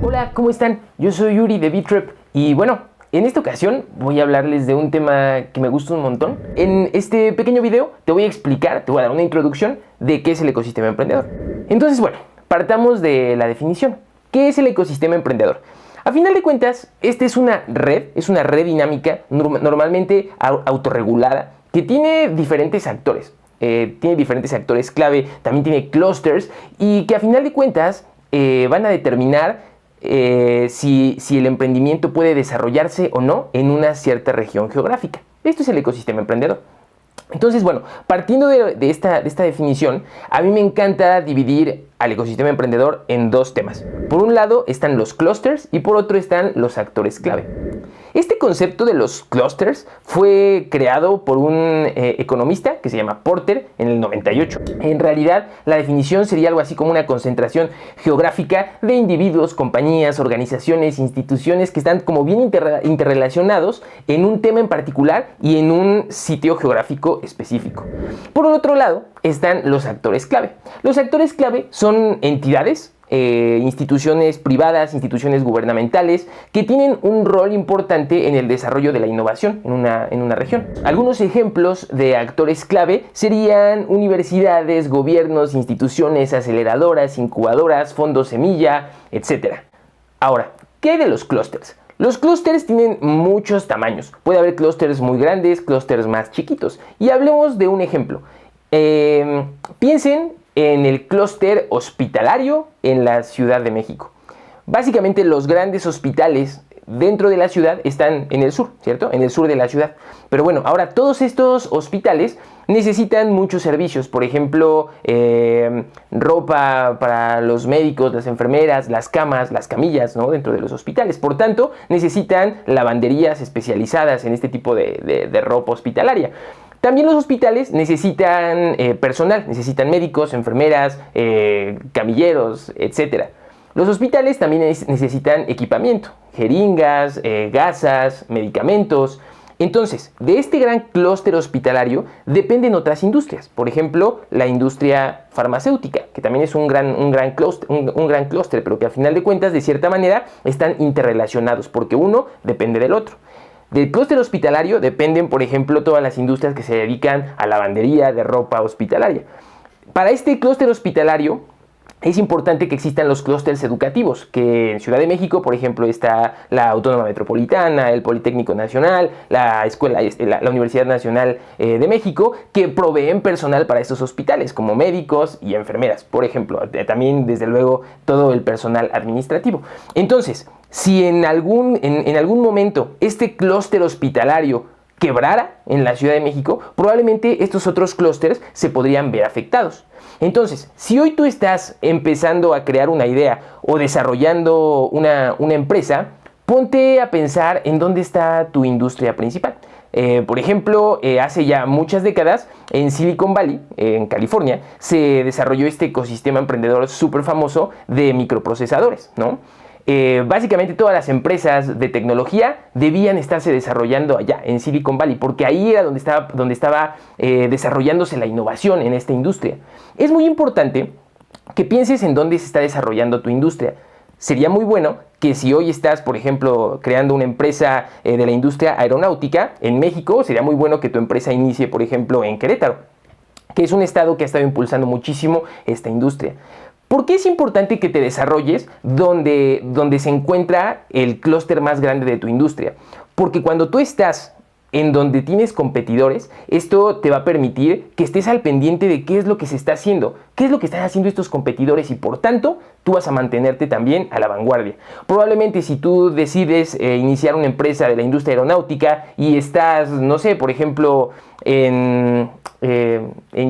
Hola, ¿cómo están? Yo soy Yuri de Bitrep y bueno, en esta ocasión voy a hablarles de un tema que me gusta un montón. En este pequeño video te voy a dar una introducción de qué es el ecosistema emprendedor. Entonces, bueno, partamos de la definición. ¿Qué es el ecosistema emprendedor? A final de cuentas, esta es una red dinámica, normalmente autorregulada, que tiene diferentes actores. Tiene diferentes actores clave, también tiene clusters y que a final de cuentas van a determinar si el emprendimiento puede desarrollarse o no en una cierta región geográfica. Esto es el ecosistema emprendedor. Entonces, bueno, partiendo de esta definición, a mí me encanta dividir al ecosistema emprendedor en dos temas. Por un lado están los clusters y por otro están los actores clave. Este concepto de los clusters fue creado por un economista que se llama Porter en el 98. En realidad, la definición sería algo así como una concentración geográfica de individuos, compañías, organizaciones, instituciones que están como bien interrelacionados en un tema en particular y en un sitio geográfico específico. Por otro lado, están los actores clave. Los actores clave son entidades, instituciones privadas, instituciones gubernamentales que tienen un rol importante en el desarrollo de la innovación en una región. Algunos ejemplos de actores clave serían universidades, gobiernos, instituciones aceleradoras, incubadoras, fondos semilla, etc. Ahora, ¿qué hay de los clústeres? Los clústeres tienen muchos tamaños. Puede haber clústeres muy grandes, clústeres más chiquitos. Y hablemos de un ejemplo. Piensen en el clúster hospitalario en la Ciudad de México. Básicamente los grandes hospitales dentro de la ciudad están en el sur, ¿cierto? En el sur de la ciudad. Pero bueno, ahora todos estos hospitales necesitan muchos servicios. Por ejemplo, ropa para los médicos, las enfermeras, las camas, las camillas, ¿no? Dentro de los hospitales. Por tanto, necesitan lavanderías especializadas en este tipo de ropa hospitalaria. También los hospitales necesitan personal, necesitan médicos, enfermeras, camilleros, etc. Los hospitales también necesitan equipamiento, jeringas, gasas, medicamentos. Entonces, de este gran clúster hospitalario dependen otras industrias. Por ejemplo, la industria farmacéutica, que también es un gran clúster, pero que al final de cuentas, de cierta manera, están interrelacionados, porque uno depende del otro. Del clúster hospitalario dependen, por ejemplo, todas las industrias que se dedican a lavandería de ropa hospitalaria. Para este clúster hospitalario es importante que existan los clústeres educativos, que en Ciudad de México, por ejemplo, está la Autónoma Metropolitana, el Politécnico Nacional, la Universidad Nacional de México, que proveen personal para estos hospitales, como médicos y enfermeras, por ejemplo. También, desde luego, todo el personal administrativo. Entonces, si en algún momento este clúster hospitalario quebrara en la Ciudad de México, probablemente estos otros clústeres se podrían ver afectados. Entonces, si hoy tú estás empezando a crear una idea o desarrollando una empresa, ponte a pensar en dónde está tu industria principal. Por ejemplo, hace ya muchas décadas en Silicon Valley, en California, se desarrolló este ecosistema emprendedor súper famoso de microprocesadores, ¿no? Básicamente todas las empresas de tecnología debían estarse desarrollando allá en Silicon Valley, porque ahí era donde estaba desarrollándose la innovación en esta industria. Es muy importante que pienses en dónde se está desarrollando tu industria. Sería muy bueno que si hoy estás, por ejemplo, creando una empresa de la industria aeronáutica en México, sería muy bueno que tu empresa inicie, por ejemplo, en Querétaro, que es un estado que ha estado impulsando muchísimo esta industria. ¿Por qué es importante que te desarrolles donde se encuentra el clúster más grande de tu industria? Porque cuando tú estás en donde tienes competidores, esto te va a permitir que estés al pendiente de qué es lo que se está haciendo, qué es lo que están haciendo estos competidores y por tanto tú vas a mantenerte también a la vanguardia. Probablemente si tú decides iniciar una empresa de la industria aeronáutica y estás, no sé, por ejemplo, en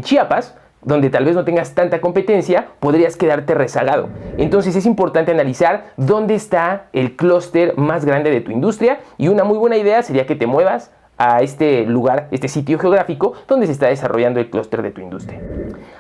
Chiapas, donde tal vez no tengas tanta competencia, podrías quedarte rezagado. Entonces es importante analizar dónde está el clúster más grande de tu industria y una muy buena idea sería que te muevas a este lugar, este sitio geográfico donde se está desarrollando el clúster de tu industria.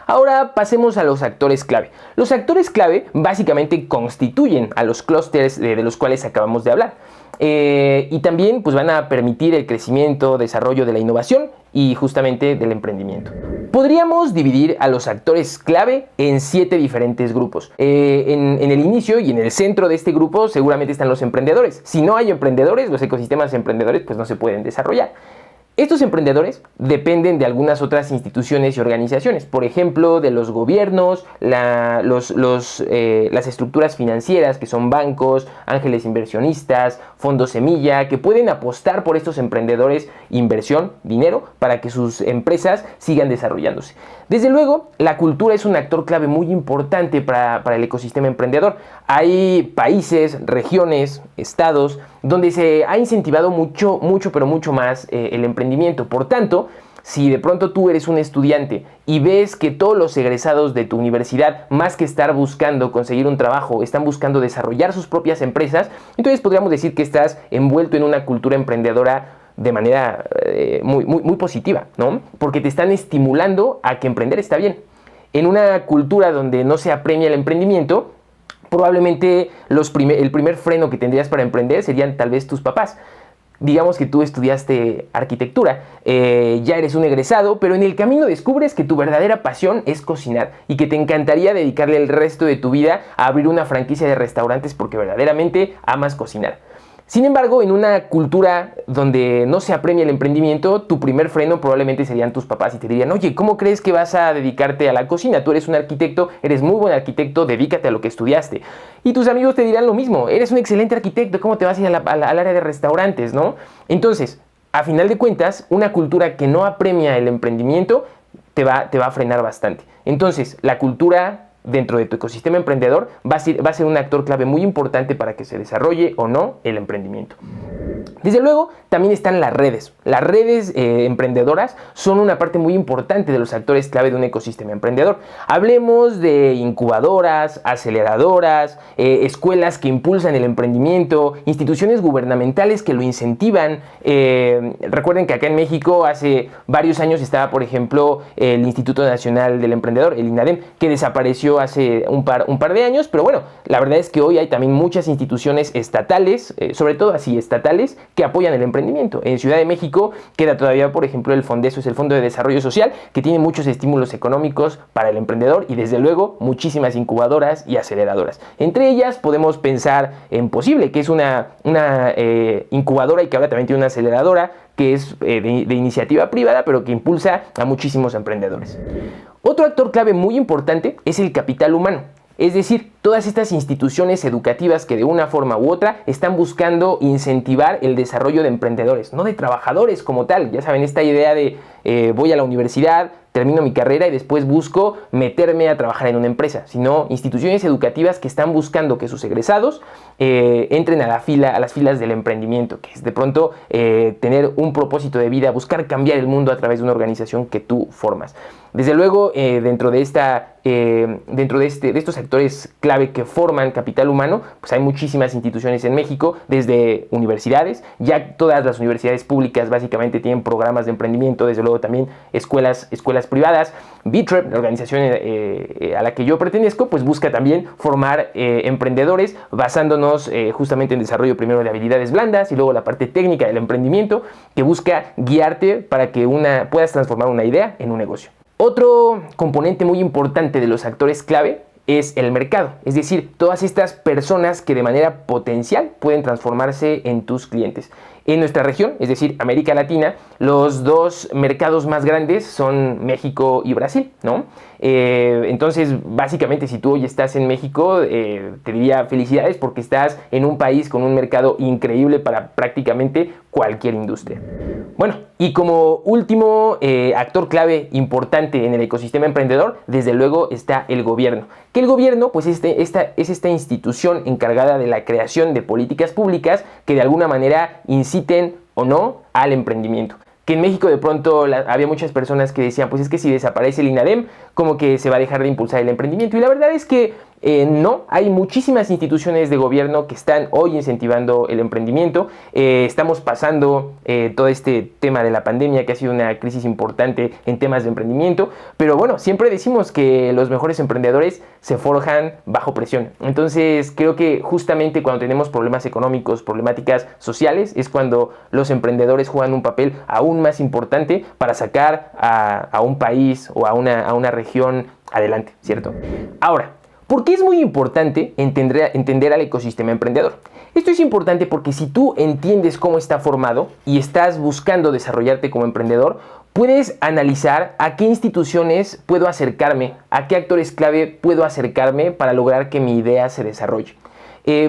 Ahora pasemos a los actores clave. Los actores clave básicamente constituyen a los clústeres de los cuales acabamos de hablar. Y también pues van a permitir el crecimiento, desarrollo de la innovación y justamente del emprendimiento. Podríamos dividir a los actores clave en 7 diferentes grupos. En el inicio y en el centro de este grupo seguramente están los emprendedores. Si no hay emprendedores, los ecosistemas emprendedores pues no se pueden desarrollar. Estos emprendedores dependen de algunas otras instituciones y organizaciones, por ejemplo, de los gobiernos, las estructuras financieras, que son bancos, ángeles inversionistas, fondos semilla, que pueden apostar por estos emprendedores inversión, dinero, para que sus empresas sigan desarrollándose. Desde luego, la cultura es un actor clave muy importante para el ecosistema emprendedor. Hay países, regiones, estados, donde se ha incentivado mucho más el emprendimiento. Por tanto, si de pronto tú eres un estudiante y ves que todos los egresados de tu universidad, más que estar buscando conseguir un trabajo, están buscando desarrollar sus propias empresas, entonces podríamos decir que estás envuelto en una cultura emprendedora de manera muy positiva, ¿no? Porque te están estimulando a que emprender está bien. En una cultura donde no se apremia el emprendimiento, probablemente el primer freno que tendrías para emprender serían tal vez tus papás. Digamos que tú estudiaste arquitectura, ya eres un egresado, pero en el camino descubres que tu verdadera pasión es cocinar y que te encantaría dedicarle el resto de tu vida a abrir una franquicia de restaurantes porque verdaderamente amas cocinar. Sin embargo, en una cultura donde no se apremia el emprendimiento, tu primer freno probablemente serían tus papás y te dirían: oye, ¿cómo crees que vas a dedicarte a la cocina? Tú eres un arquitecto, eres muy buen arquitecto, dedícate a lo que estudiaste. Y tus amigos te dirán lo mismo: eres un excelente arquitecto, ¿cómo te vas a ir al área de restaurantes, no? Entonces, a final de cuentas, una cultura que no apremia el emprendimiento te va a frenar bastante. Entonces, la cultura dentro de tu ecosistema emprendedor va a ser un actor clave muy importante para que se desarrolle o no el emprendimiento. Desde luego, también están las redes. Las redes emprendedoras son una parte muy importante de los actores clave de un ecosistema emprendedor. Hablemos de incubadoras, aceleradoras, escuelas que impulsan el emprendimiento, instituciones gubernamentales que lo incentivan. Recuerden que acá en México hace varios años estaba, por ejemplo, el Instituto Nacional del Emprendedor, el INADEM, que desapareció hace un par de años, pero bueno, la verdad es que hoy hay también muchas instituciones estatales, sobre todo así estatales, que apoyan el emprendimiento. En Ciudad de México queda todavía, por ejemplo, el FONDESO, es el Fondo de Desarrollo Social, que tiene muchos estímulos económicos para el emprendedor y desde luego muchísimas incubadoras y aceleradoras. Entre ellas podemos pensar en Posible, que es una incubadora y que ahora también tiene una aceleradora que es de iniciativa privada, pero que impulsa a muchísimos emprendedores. Otro actor clave muy importante es el capital humano. Es decir, todas estas instituciones educativas que de una forma u otra están buscando incentivar el desarrollo de emprendedores, no de trabajadores como tal. Ya saben, esta idea de voy a la universidad, termino mi carrera y después busco meterme a trabajar en una empresa, sino instituciones educativas que están buscando que sus egresados entren a las filas del emprendimiento, que es de pronto tener un propósito de vida, buscar cambiar el mundo a través de una organización que tú formas. Desde luego, dentro de estos sectores clave que forman capital humano, pues hay muchísimas instituciones en México, desde universidades, ya todas las universidades públicas básicamente tienen programas de emprendimiento, desde luego también escuelas privadas. BITREP, la organización a la que yo pertenezco, pues busca también formar emprendedores basándonos justamente en desarrollo primero de habilidades blandas y luego la parte técnica del emprendimiento, que busca guiarte para que puedas transformar una idea en un negocio. Otro componente muy importante de los actores clave es el mercado, es decir, todas estas personas que de manera potencial pueden transformarse en tus clientes. En nuestra región, es decir, América Latina, los dos mercados más grandes son México y Brasil, ¿no? Entonces, básicamente, si tú hoy estás en México, te diría felicidades porque estás en un país con un mercado increíble para prácticamente cualquier industria. Bueno, y como último actor clave importante en el ecosistema emprendedor, desde luego está el gobierno. Que el gobierno, pues es esta institución encargada de la creación de políticas públicas que de alguna manera inciten o no al emprendimiento. Que en México de pronto había muchas personas que decían, pues es que si desaparece el INADEM, como que se va a dejar de impulsar el emprendimiento. Y la verdad es que No, hay muchísimas instituciones de gobierno que están hoy incentivando el emprendimiento. Estamos pasando todo este tema de la pandemia, que ha sido una crisis importante en temas de emprendimiento, pero bueno, siempre decimos que los mejores emprendedores se forjan bajo presión. Entonces creo que justamente cuando tenemos problemas económicos, problemáticas sociales, es cuando los emprendedores juegan un papel aún más importante para sacar a un país o a una región adelante, ¿cierto? Ahora, ¿por qué es muy importante entender al ecosistema emprendedor? Esto es importante porque si tú entiendes cómo está formado y estás buscando desarrollarte como emprendedor, puedes analizar a qué instituciones puedo acercarme, a qué actores clave puedo acercarme para lograr que mi idea se desarrolle.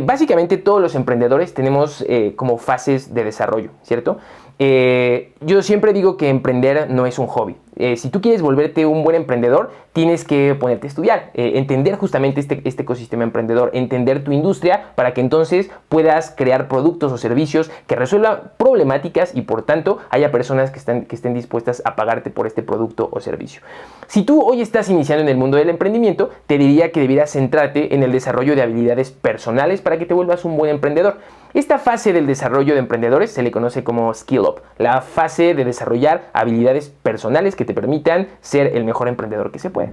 Básicamente todos los emprendedores tenemos como fases de desarrollo, ¿cierto? Yo siempre digo que emprender no es un hobby. Si tú quieres volverte un buen emprendedor, tienes que ponerte a estudiar, entender justamente este ecosistema emprendedor, entender tu industria para que entonces puedas crear productos o servicios que resuelvan problemáticas y por tanto haya personas que estén dispuestas a pagarte por este producto o servicio. Si tú hoy estás iniciando en el mundo del emprendimiento, te diría que debieras centrarte en el desarrollo de habilidades personales para que te vuelvas un buen emprendedor. Esta fase del desarrollo de emprendedores se le conoce como Skill Up, la fase de desarrollar habilidades personales que te permitan ser el mejor emprendedor que se puede.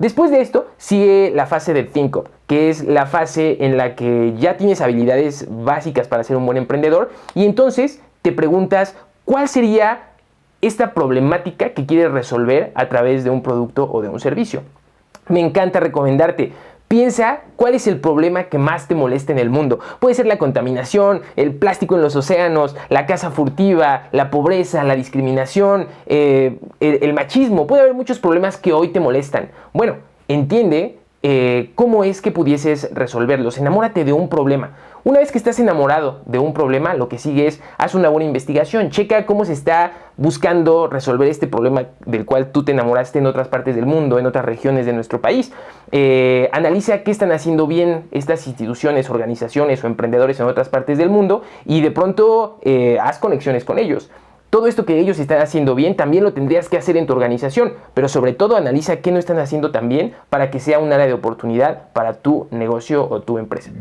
Después de esto sigue la fase de Think Up, que es la fase en la que ya tienes habilidades básicas para ser un buen emprendedor y entonces te preguntas cuál sería esta problemática que quieres resolver a través de un producto o de un servicio. Me encanta recomendarte. Piensa cuál es el problema que más te molesta en el mundo. Puede ser la contaminación, el plástico en los océanos, la caza furtiva, la pobreza, la discriminación, el machismo. Puede haber muchos problemas que hoy te molestan. Bueno, entiende cómo es que pudieses resolverlos. Enamórate de un problema. Una vez que estás enamorado de un problema, lo que sigue es, haz una buena investigación, checa cómo se está buscando resolver este problema del cual tú te enamoraste en otras partes del mundo, en otras regiones de nuestro país. Analiza qué están haciendo bien estas instituciones, organizaciones o emprendedores en otras partes del mundo y de pronto haz conexiones con ellos. Todo esto que ellos están haciendo bien también lo tendrías que hacer en tu organización, pero sobre todo analiza qué no están haciendo tan bien para que sea un área de oportunidad para tu negocio o tu empresa.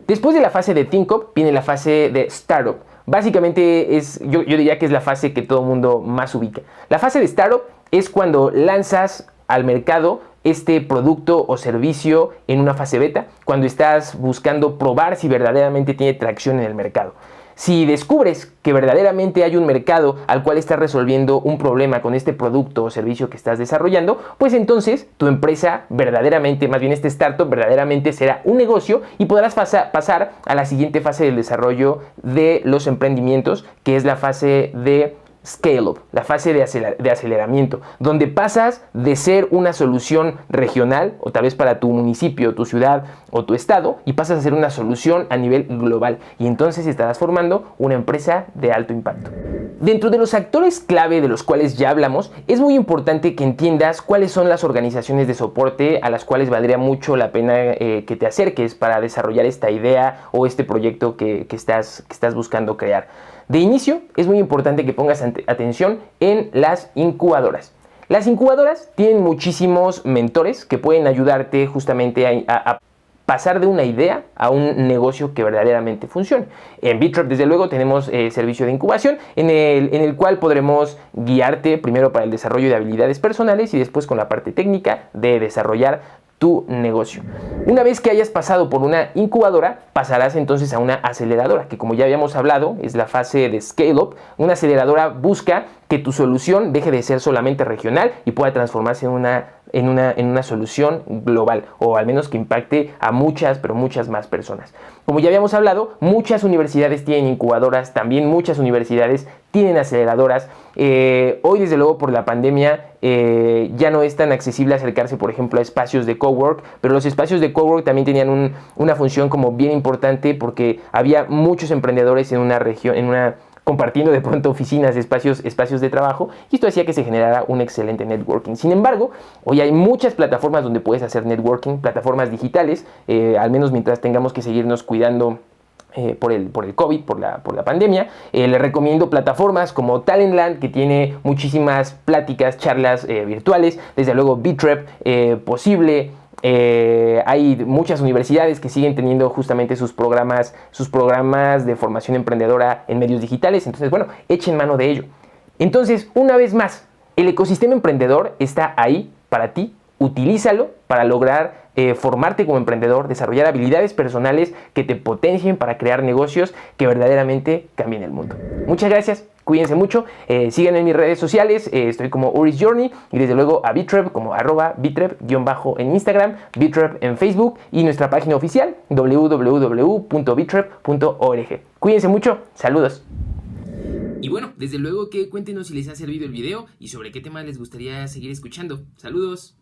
Después de la fase de Think Up viene la fase de Startup. Básicamente yo diría que es la fase que todo el mundo más ubica. La fase de Startup es cuando lanzas al mercado este producto o servicio en una fase beta, cuando estás buscando probar si verdaderamente tiene tracción en el mercado. Si descubres que verdaderamente hay un mercado al cual estás resolviendo un problema con este producto o servicio que estás desarrollando, pues entonces tu empresa verdaderamente, más bien este startup verdaderamente será un negocio y podrás pasar a la siguiente fase del desarrollo de los emprendimientos, que es la fase de Scale Up, la fase de aceleramiento, donde pasas de ser una solución regional o tal vez para tu municipio, tu ciudad o tu estado y pasas a ser una solución a nivel global y entonces estarás formando una empresa de alto impacto. Dentro de los actores clave de los cuales ya hablamos, es muy importante que entiendas cuáles son las organizaciones de soporte a las cuales valdría mucho la pena que te acerques para desarrollar esta idea o este proyecto que estás buscando crear. De inicio, es muy importante que pongas atención en las incubadoras. Las incubadoras tienen muchísimos mentores que pueden ayudarte justamente a pasar de una idea a un negocio que verdaderamente funcione. En BitTrap, desde luego, tenemos servicio de incubación en el cual podremos guiarte primero para el desarrollo de habilidades personales y después con la parte técnica de desarrollar tu negocio. Una vez que hayas pasado por una incubadora, pasarás entonces a una aceleradora, que como ya habíamos hablado, es la fase de Scale Up. Una aceleradora busca que tu solución deje de ser solamente regional y pueda transformarse en una solución global, o al menos que impacte a muchas, pero muchas más personas. Como ya habíamos hablado, muchas universidades tienen incubadoras, también muchas universidades tienen aceleradoras. Hoy, desde luego, por la pandemia, ya no es tan accesible acercarse, por ejemplo, a espacios de cowork, pero los espacios de cowork también tenían una función como bien importante porque había muchos emprendedores en una región, compartiendo de pronto oficinas, espacios de trabajo, y esto hacía que se generara un excelente networking. Sin embargo, hoy hay muchas plataformas donde puedes hacer networking, plataformas digitales, al menos mientras tengamos que seguirnos cuidando por el COVID, por la pandemia. Les recomiendo plataformas como Talentland, que tiene muchísimas pláticas, charlas virtuales, desde luego BitTrap, Posible, Hay muchas universidades que siguen teniendo justamente sus programas de formación emprendedora en medios digitales. Entonces, bueno, echen mano de ello. Entonces, una vez más, el ecosistema emprendedor está ahí para ti. Utilízalo para lograr formarte como emprendedor, desarrollar habilidades personales que te potencien para crear negocios que verdaderamente cambien el mundo. Muchas gracias, cuídense mucho, síganme en mis redes sociales, estoy como Uri's Journey, y desde luego a Bitrep como @Bitrep- en Instagram, Bitrep en Facebook, y nuestra página oficial www.bitrep.org. Cuídense mucho, saludos. Y bueno, desde luego que cuéntenos si les ha servido el video y sobre qué temas les gustaría seguir escuchando. Saludos.